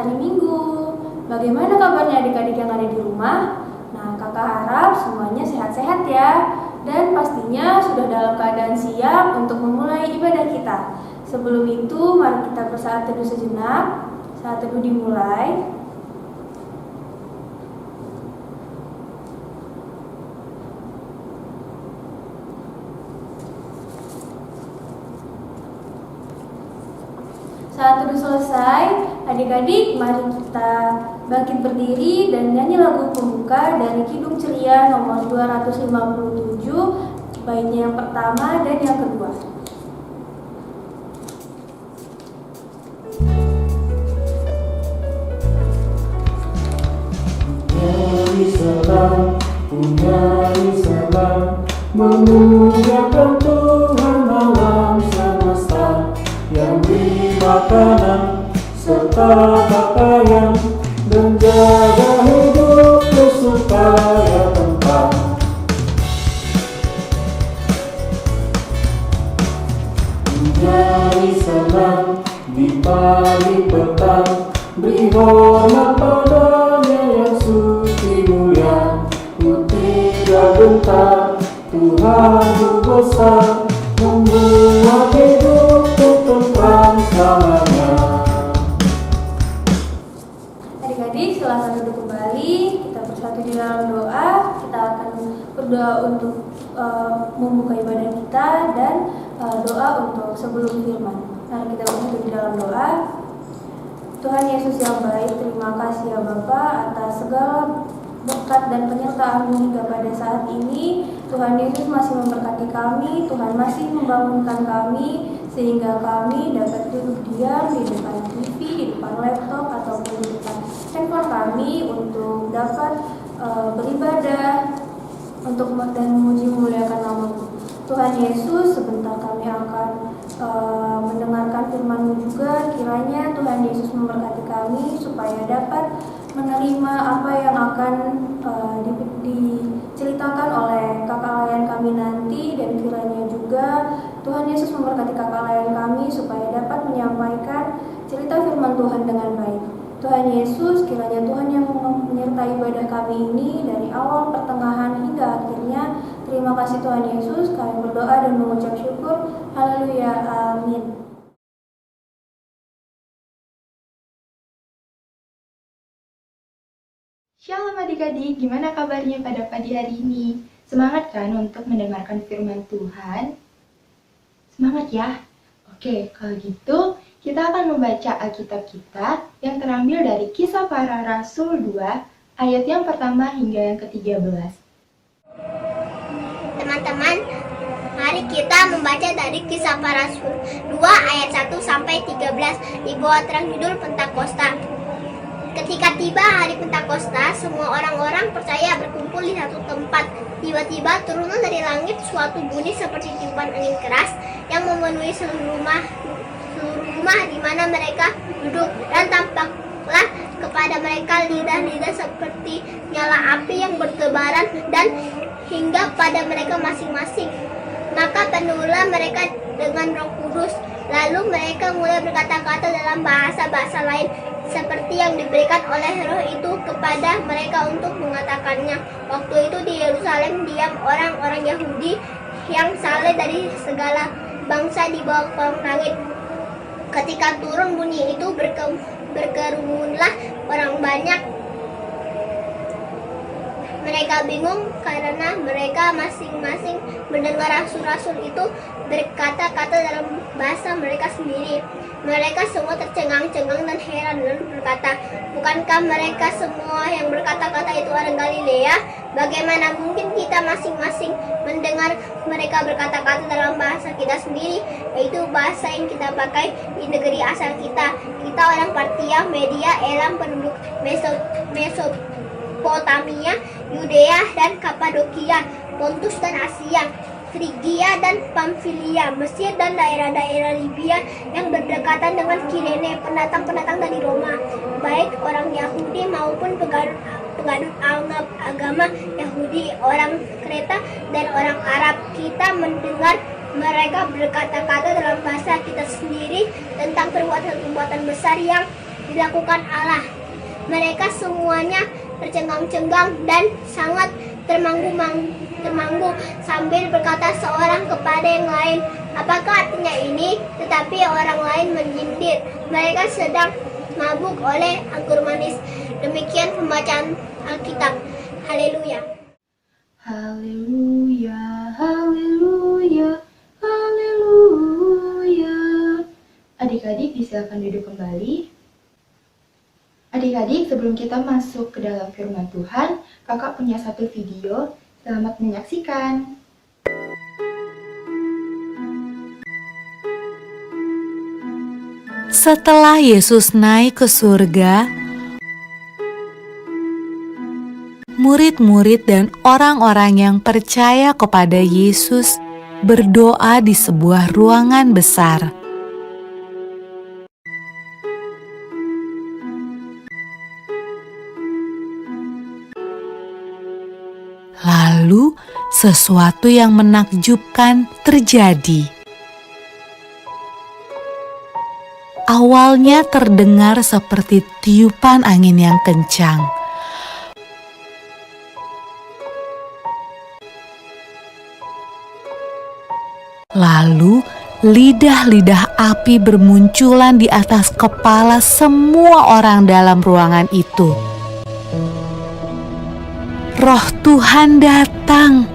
hari Minggu. Bagaimana kabarnya adik-adik yang ada di rumah? Nah, kakak harap semuanya sehat-sehat ya. Dan pastinya sudah dalam keadaan siap untuk memulai ibadah kita. Sebelum itu, mari kita bersaat teduh sejenak. Saat teduh dimulai. Saat teduh selesai, adik-adik mari kita bangkit berdiri dan nyanyi lagu pembuka dari Kidung Ceria nomor 257, baitnya yang pertama dan yang kedua. Nyari salam, punyai salam, memuliakan Tuhan alam semesta, yang beri makanan serta pakaian, menjaga hidupku supaya tentram. Punyai salam di pagi petang, beri hormat padanya yang suci mulia. Ku tidak gentar, Tuhan ku besar, membuat hidupku tentram selamanya. Adik-adik, setelah kita duduk kembali, kita bersatu di dalam doa. Kita akan berdoa untuk membuka ibadah kita dan doa untuk sebelum firman. Mari kita bersatu di dalam doa. Tuhan Yesus yang baik, terima kasih ya Bapa atas segala berkat dan penyertaan-Mu hingga pada saat ini. Tuhan Yesus masih memberkati kami, Tuhan masih membangunkan kami sehingga kami dapat duduk diam di depan TV, di depan laptop ataupun di depan handphone kami untuk dapat beribadah untuk dan memuji memuliakan nama-Mu. Tuhan Yesus, sebentar kami akan mendengarkan firman-Mu juga. Kiranya Tuhan Yesus memberkati kami supaya dapat menerima apa yang akan diceritakan oleh kakak layan kami nanti, dan kiranya juga Tuhan Yesus memberkati kakak layan kami supaya dapat menyampaikan cerita firman Tuhan dengan baik. Tuhan Yesus, kiranya Tuhan yang menyertai ibadah kami ini dari awal, pertengahan hingga akhirnya. Terima kasih Tuhan Yesus, kami berdoa dan mengucap syukur. Haleluya, amin. Shalom adik-adik, gimana kabarnya pada pagi hari ini? Semangat kan untuk mendengarkan firman Tuhan? Semangat ya? Oke, kalau gitu kita akan membaca Alkitab kita yang terambil dari Kisah Para Rasul 2 ayat yang pertama hingga yang ke-13. Teman-teman, mari kita membaca dari Kisah Para Rasul 2 ayat 1 sampai 13 di bawah terang judul Pentakosta. Ketika tiba hari Pentakosta, semua orang-orang percaya berkumpul di satu tempat. Tiba-tiba turunlah dari langit suatu bunyi seperti tiupan angin keras yang memenuhi seluruh rumah di mana mereka duduk, dan tampaklah kepada mereka lidah-lidah seperti nyala api yang bertebaran dan hingga pada mereka masing-masing. Maka penuhlah mereka dengan Roh Kudus. Lalu mereka mulai berkata-kata dalam bahasa-bahasa lain seperti yang diberikan oleh Roh itu kepada mereka untuk mengatakannya. Waktu itu di Yerusalem diam orang-orang Yahudi yang saleh dari segala bangsa di bawah kolong langit. Ketika turun bunyi itu, berkerumunlah orang banyak. Mereka bingung karena mereka masing-masing mendengar rasul-rasul itu berkata-kata dalam bahasa mereka sendiri. Mereka semua tercengang-cengang dan heran dan berkata, "Bukankah mereka semua yang berkata-kata itu orang Galilea? Bagaimana mungkin kita masing-masing mendengar mereka berkata-kata dalam bahasa kita sendiri, yaitu bahasa yang kita pakai di negeri asal kita? Kita orang Partia, Media, Elam, penduduk Mesopotamia, Yudea dan Kapadokia, Pontus dan Asia, Frigia dan Pamfilia, Mesir dan daerah-daerah Libya yang berdekatan dengan Kirene, pendatang-pendatang dari Roma, baik orang Yahudi maupun pengadut agama Yahudi, orang Kreta dan orang Arab. Kita mendengar mereka berkata-kata dalam bahasa kita sendiri tentang perbuatan-perbuatan besar yang dilakukan Allah. Mereka semuanya tercengang-cengang dan sangat termangu sambil berkata seorang kepada yang lain, apakah artinya ini? Tetapi orang lain menyindir, mereka sedang mabuk oleh anggur manis. Demikian pembacaan Alkitab. Haleluya. Haleluya, haleluya, haleluya. Adik-adik disilakan duduk kembali. Adik-adik, sebelum kita masuk ke dalam firman Tuhan, kakak punya satu video. Selamat menyaksikan. Setelah Yesus naik ke surga, murid-murid dan orang-orang yang percaya kepada Yesus berdoa di sebuah ruangan besar. Lalu, sesuatu yang menakjubkan terjadi. Awalnya terdengar seperti tiupan angin yang kencang. Lalu, lidah-lidah api bermunculan di atas kepala semua orang dalam ruangan itu. Roh Tuhan datang,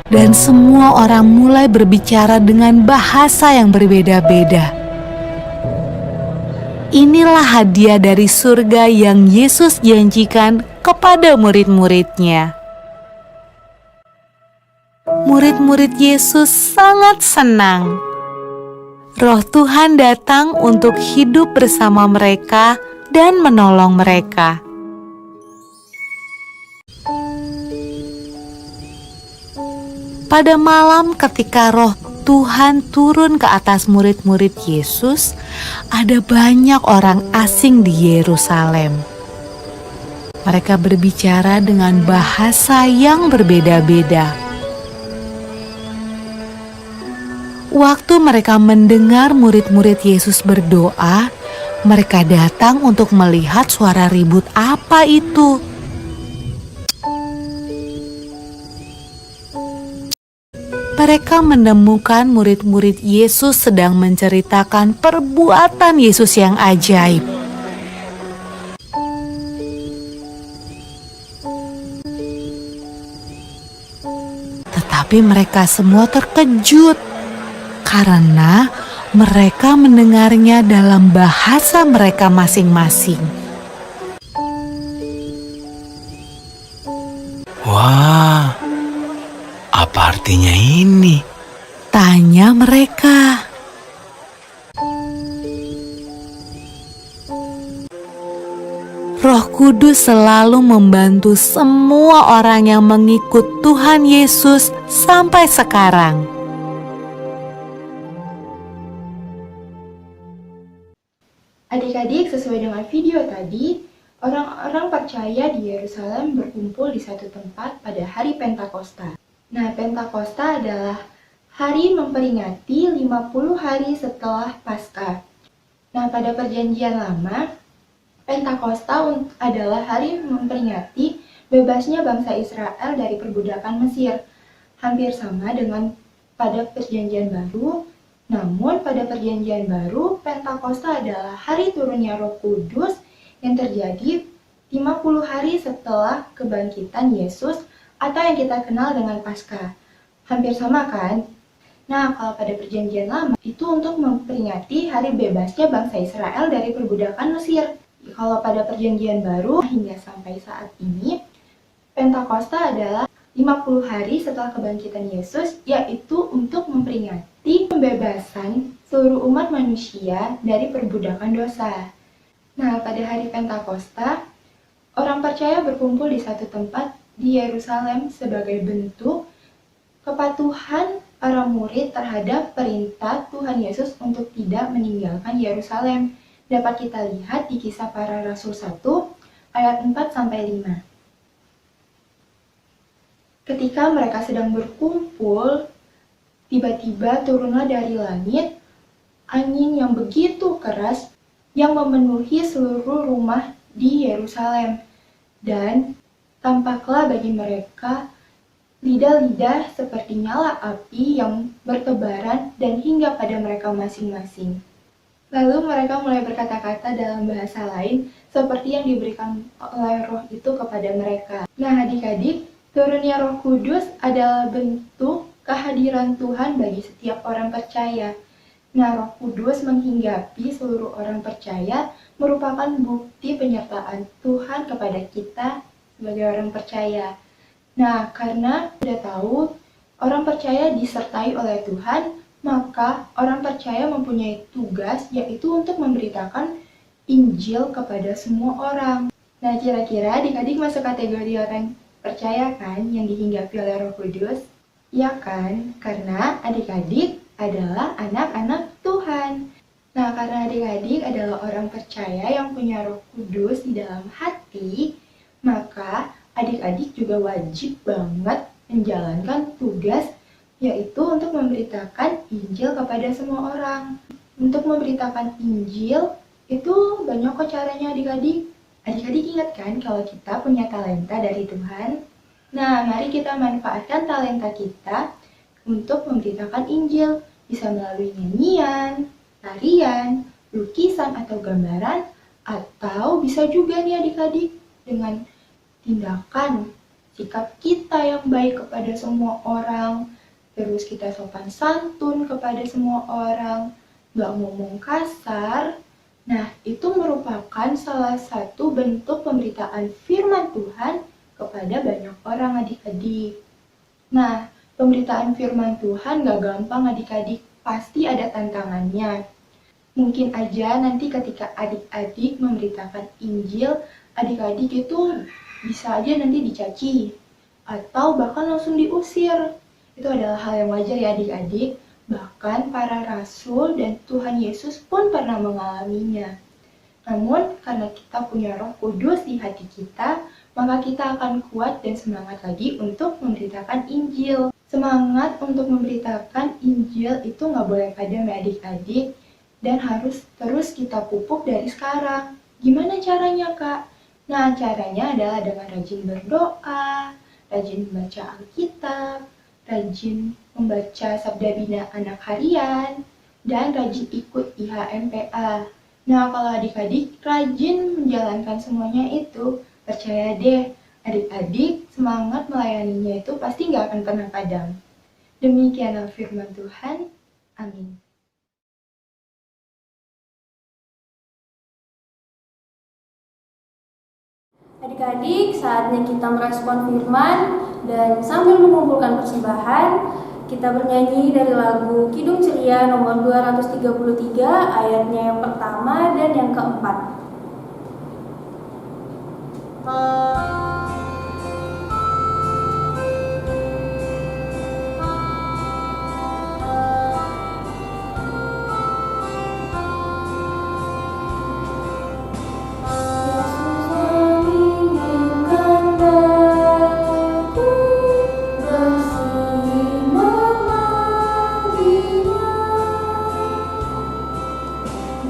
dan semua orang mulai berbicara dengan bahasa yang berbeda-beda. Inilah hadiah dari surga yang Yesus janjikan kepada murid-muridnya. Murid-murid Yesus sangat senang. Roh Tuhan datang untuk hidup bersama mereka dan menolong mereka. Pada malam ketika Roh Tuhan turun ke atas murid-murid Yesus, ada banyak orang asing di Yerusalem. Mereka berbicara dengan bahasa yang berbeda-beda. Waktu mereka mendengar murid-murid Yesus berdoa, mereka datang untuk melihat suara ribut apa itu. Mereka menemukan murid-murid Yesus sedang menceritakan perbuatan Yesus yang ajaib. Tetapi mereka semua terkejut karena mereka mendengarnya dalam bahasa mereka masing-masing. Wah, apa artinya ini? Tanya mereka. Roh Kudus selalu membantu semua orang yang mengikut Tuhan Yesus sampai sekarang. Adik-adik, sesuai dengan video tadi, orang-orang percaya di Yerusalem berkumpul di satu tempat pada hari Pentakosta. Nah, Pentakosta adalah hari memperingati 50 hari setelah Paskah. Nah, pada Perjanjian Lama, Pentakosta adalah hari memperingati bebasnya bangsa Israel dari perbudakan Mesir. Hampir sama dengan pada Perjanjian Baru, namun pada Perjanjian Baru, Pentakosta adalah hari turunnya Roh Kudus yang terjadi 50 hari setelah kebangkitan Yesus atau yang kita kenal dengan Paskah. Hampir sama kan? Nah, kalau pada Perjanjian Lama itu untuk memperingati hari bebasnya bangsa Israel dari perbudakan Mesir. Kalau pada Perjanjian Baru hingga sampai saat ini, Pentakosta adalah 50 hari setelah kebangkitan Yesus, yaitu untuk memperingati pembebasan seluruh umat manusia dari perbudakan dosa. Nah, pada hari Pentakosta, orang percaya berkumpul di satu tempat di Yerusalem sebagai bentuk kepatuhan para murid terhadap perintah Tuhan Yesus untuk tidak meninggalkan Yerusalem. Dapat kita lihat di Kisah Para Rasul 1 ayat 4-5. Ketika mereka sedang berkumpul, tiba-tiba turunlah dari langit angin yang begitu keras yang memenuhi seluruh rumah di Yerusalem. Dan tampaklah bagi mereka lidah-lidah seperti nyala api yang bertebaran dan hingga pada mereka masing-masing. Lalu mereka mulai berkata-kata dalam bahasa lain seperti yang diberikan oleh Roh itu kepada mereka. Nah, adik-adik, turunnya Roh Kudus adalah bentuk kehadiran Tuhan bagi setiap orang percaya. Nah, Roh Kudus menghinggapi seluruh orang percaya merupakan bukti penyertaan Tuhan kepada kita sebagai orang percaya. Nah, karena sudah tahu orang percaya disertai oleh Tuhan, maka orang percaya mempunyai tugas yaitu untuk memberitakan Injil kepada semua orang. Nah, kira-kira adik-adik masuk kategori orang percaya kan yang dihinggapi oleh Roh Kudus? Ya kan? Karena adik-adik adalah anak-anak Tuhan. Nah, karena adik-adik adalah orang percaya yang punya Roh Kudus di dalam hati, maka adik-adik juga wajib banget menjalankan tugas yaitu untuk memberitakan Injil kepada semua orang. Untuk memberitakan Injil itu banyak kok caranya adik-adik. Adik-adik ingat kan kalau kita punya talenta dari Tuhan? Nah, mari kita manfaatkan talenta kita untuk memberitakan Injil. Bisa melalui nyanyian, tarian, lukisan atau gambaran, atau bisa juga nih adik-adik dengan tindakan, sikap kita yang baik kepada semua orang, terus kita sopan santun kepada semua orang, gak ngomong kasar. Nah, itu merupakan salah satu bentuk pemberitaan firman Tuhan kepada banyak orang adik-adik. Nah, pemberitaan firman Tuhan gak gampang adik-adik, pasti ada tantangannya. Mungkin aja nanti ketika adik-adik memberitakan Injil, adik-adik itu bisa aja nanti dicaci, atau bahkan langsung diusir. Itu adalah hal yang wajar ya adik-adik. Bahkan para rasul dan Tuhan Yesus pun pernah mengalaminya. Namun karena kita punya Roh Kudus di hati kita, maka kita akan kuat dan semangat lagi untuk memberitakan Injil. Semangat untuk memberitakan Injil itu nggak boleh padam ya adik-adik, dan harus terus kita pupuk dari sekarang. Gimana caranya Kak? Nah, caranya adalah dengan rajin berdoa, rajin membaca Alkitab, rajin membaca Sabda Bina Anak Harian, dan rajin ikut IHMPA. Nah, kalau adik-adik rajin menjalankan semuanya itu, percaya deh, adik-adik semangat melayaninya itu pasti nggak akan pernah padam. Demikianlah firman Tuhan. Amin. Adik-adik, saatnya kita merespon firman dan sambil mengumpulkan persembahan, kita bernyanyi dari lagu Kidung Ceria nomor 233, ayatnya yang pertama dan yang keempat.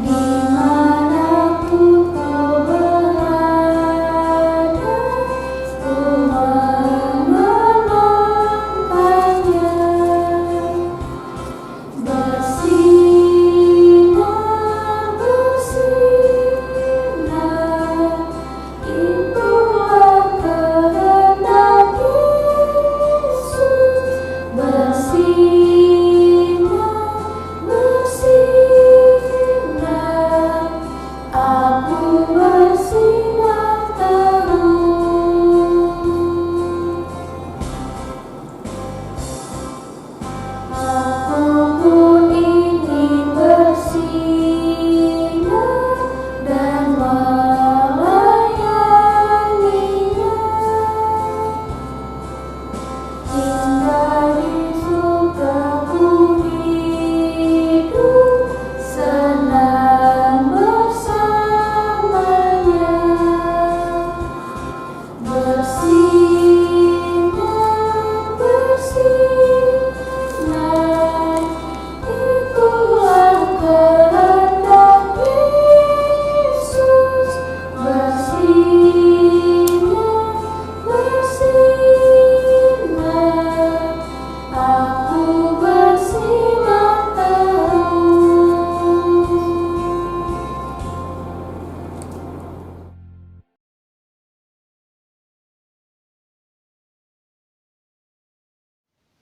Dimanapun kau berada,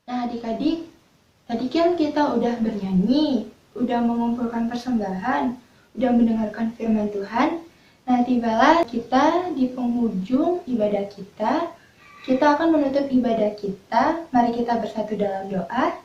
Nah, adik-adik, tadi kan kita udah bernyanyi, udah mengumpulkan persembahan, udah mendengarkan firman Tuhan. Nah, tibalah kita di penghujung ibadah kita. Kita akan menutup ibadah kita. Mari kita bersatu dalam doa.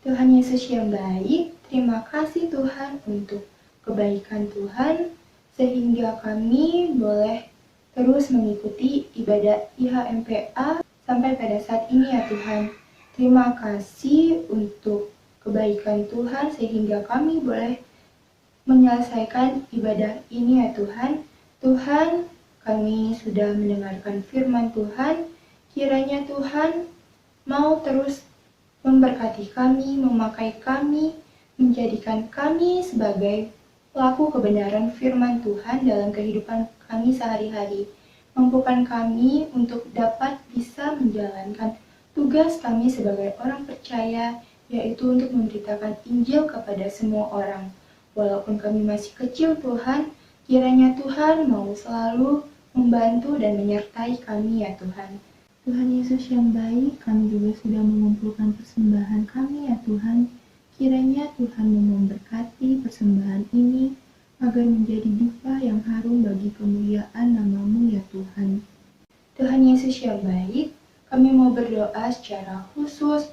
Tuhan Yesus yang baik, terima kasih Tuhan untuk kebaikan Tuhan, sehingga kami boleh terus mengikuti ibadah IHMPA sampai pada saat ini ya Tuhan. Terima kasih untuk kebaikan Tuhan sehingga kami boleh menyelesaikan ibadah ini ya Tuhan. Tuhan, kami sudah mendengarkan firman Tuhan. Kiranya Tuhan mau terus memberkati kami, memakai kami, menjadikan kami sebagai pelaku kebenaran firman Tuhan dalam kehidupan kami sehari-hari. Mampukan kami untuk dapat bisa menjalankan tugas kami sebagai orang percaya, yaitu untuk memberitakan Injil kepada semua orang. Walaupun kami masih kecil Tuhan, kiranya Tuhan mau selalu membantu dan menyertai kami ya Tuhan. Tuhan Yesus yang baik, kami juga sudah mengumpulkan persembahan kami ya Tuhan. Kiranya Tuhan memberkati persembahan ini agar menjadi dupa yang harum bagi kemuliaan nama-Mu ya Tuhan. Tuhan Yesus yang baik, kami mau berdoa secara khusus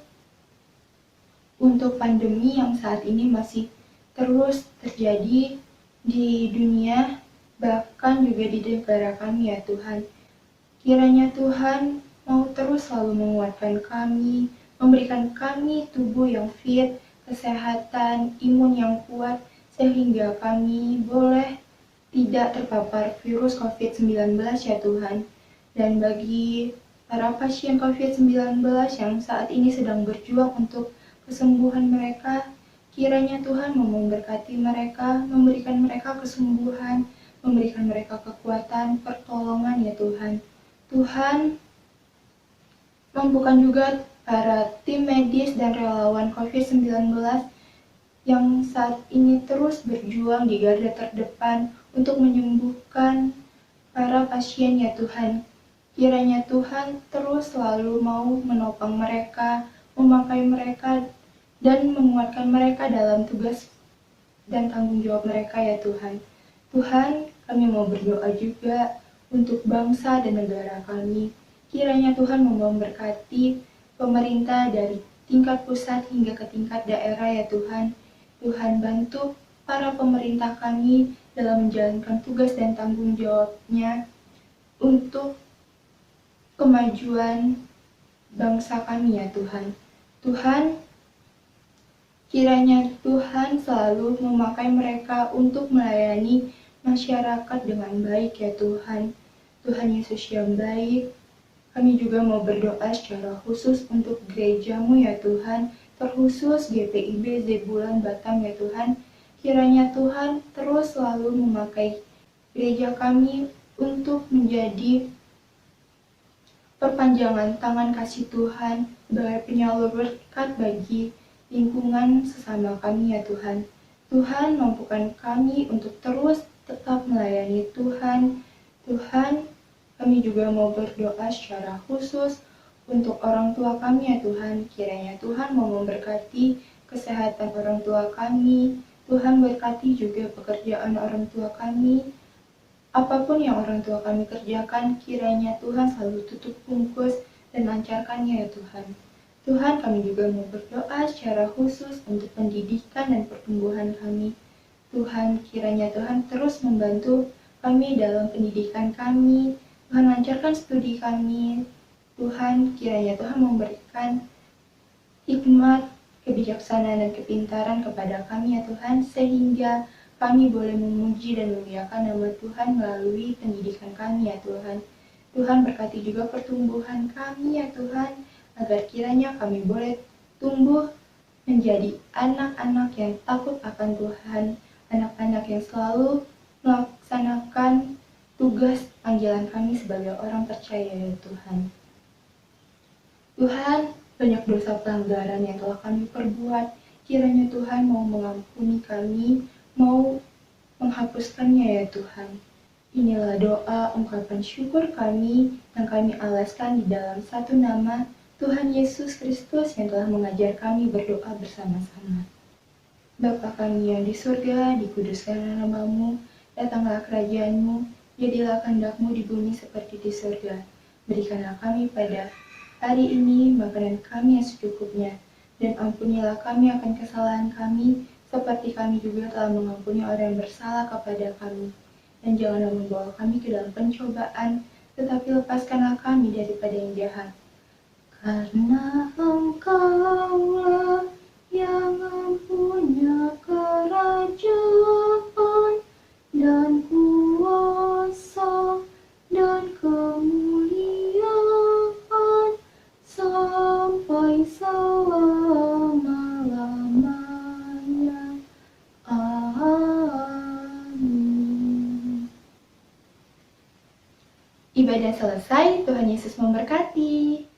untuk pandemi yang saat ini masih terus terjadi di dunia, bahkan juga di negara kami ya Tuhan. Kiranya Tuhan mau terus selalu menguatkan kami, memberikan kami tubuh yang fit, kesehatan, imun yang kuat, sehingga kami boleh tidak terpapar virus COVID-19 ya Tuhan. Dan bagi para pasien COVID-19 yang saat ini sedang berjuang untuk kesembuhan mereka, kiranya Tuhan memberkati mereka, memberikan mereka kesembuhan, memberikan mereka kekuatan, pertolongan ya Tuhan. Tuhan, mampukan juga para tim medis dan relawan COVID-19 yang saat ini terus berjuang di garda terdepan untuk menyembuhkan para pasien ya Tuhan. Kiranya Tuhan terus selalu mau menopang mereka, memakai mereka, dan menguatkan mereka dalam tugas dan tanggung jawab mereka ya Tuhan. Tuhan, kami mau berdoa juga untuk bangsa dan negara kami. Kiranya Tuhan memberkati pemerintah dari tingkat pusat hingga ke tingkat daerah ya Tuhan. Tuhan bantu para pemerintah kami dalam menjalankan tugas dan tanggung jawabnya untuk kemajuan bangsa kami ya Tuhan. Tuhan, kiranya Tuhan selalu memakai mereka untuk melayani masyarakat dengan baik ya Tuhan. Tuhan Yesus yang baik, kami juga mau berdoa secara khusus untuk gereja-Mu ya Tuhan, terkhusus GPIB Zebulan Batam ya Tuhan. Kiranya Tuhan terus selalu memakai gereja kami untuk menjadi perpanjangan tangan kasih Tuhan sebagai penyalur berkat bagi lingkungan sesama kami ya Tuhan. Tuhan, mampukan kami untuk terus tetap melayani Tuhan. Tuhan, kami juga mau berdoa secara khusus untuk orang tua kami ya Tuhan. Kiranya Tuhan mau memberkati kesehatan orang tua kami. Tuhan berkati juga pekerjaan orang tua kami. Apapun yang orang tua kami kerjakan, kiranya Tuhan selalu tutup bungkus dan lancarkannya ya Tuhan. Tuhan, kami juga mau berdoa secara khusus untuk pendidikan dan pertumbuhan kami. Tuhan, kiranya Tuhan terus membantu kami dalam pendidikan kami. Tuhan, lancarkan studi kami. Tuhan, kiranya Tuhan memberikan hikmat, kebijaksanaan, dan kepintaran kepada kami ya Tuhan, sehingga kami boleh memuji dan memuliakan nama Tuhan melalui pendidikan kami ya Tuhan. Tuhan, berkati juga pertumbuhan kami ya Tuhan, agar kiranya kami boleh tumbuh menjadi anak-anak yang takut akan Tuhan, anak-anak yang selalu melaksanakan tugas panggilan kami sebagai orang percaya ya Tuhan. Tuhan, banyak dosa pelanggaran yang telah kami perbuat. Kiranya Tuhan mau mengampuni kami, mau menghapuskannya ya Tuhan. Inilah doa ungkapan syukur kami yang kami alaskan di dalam satu nama Tuhan Yesus Kristus yang telah mengajar kami berdoa bersama-sama. Bapa kami yang di surga, dikuduskanlah namamu, datanglah kerajaan-Mu, jadilah kehendak-Mu di bumi seperti di surga. Berikanlah kami pada hari ini makanan kami yang secukupnya, dan ampunilah kami akan kesalahan kami, seperti kami juga telah mengampuni orang yang bersalah kepada kami. Dan janganlah membawa kami ke dalam pencobaan, tetapi lepaskanlah kami daripada yang jahat. Karena Engkaulah yang mempunyai kerajaan dan kuasa dan kemuliaan sampai selama-lamanya. Amin. Ibadah selesai, Tuhan Yesus memberkati.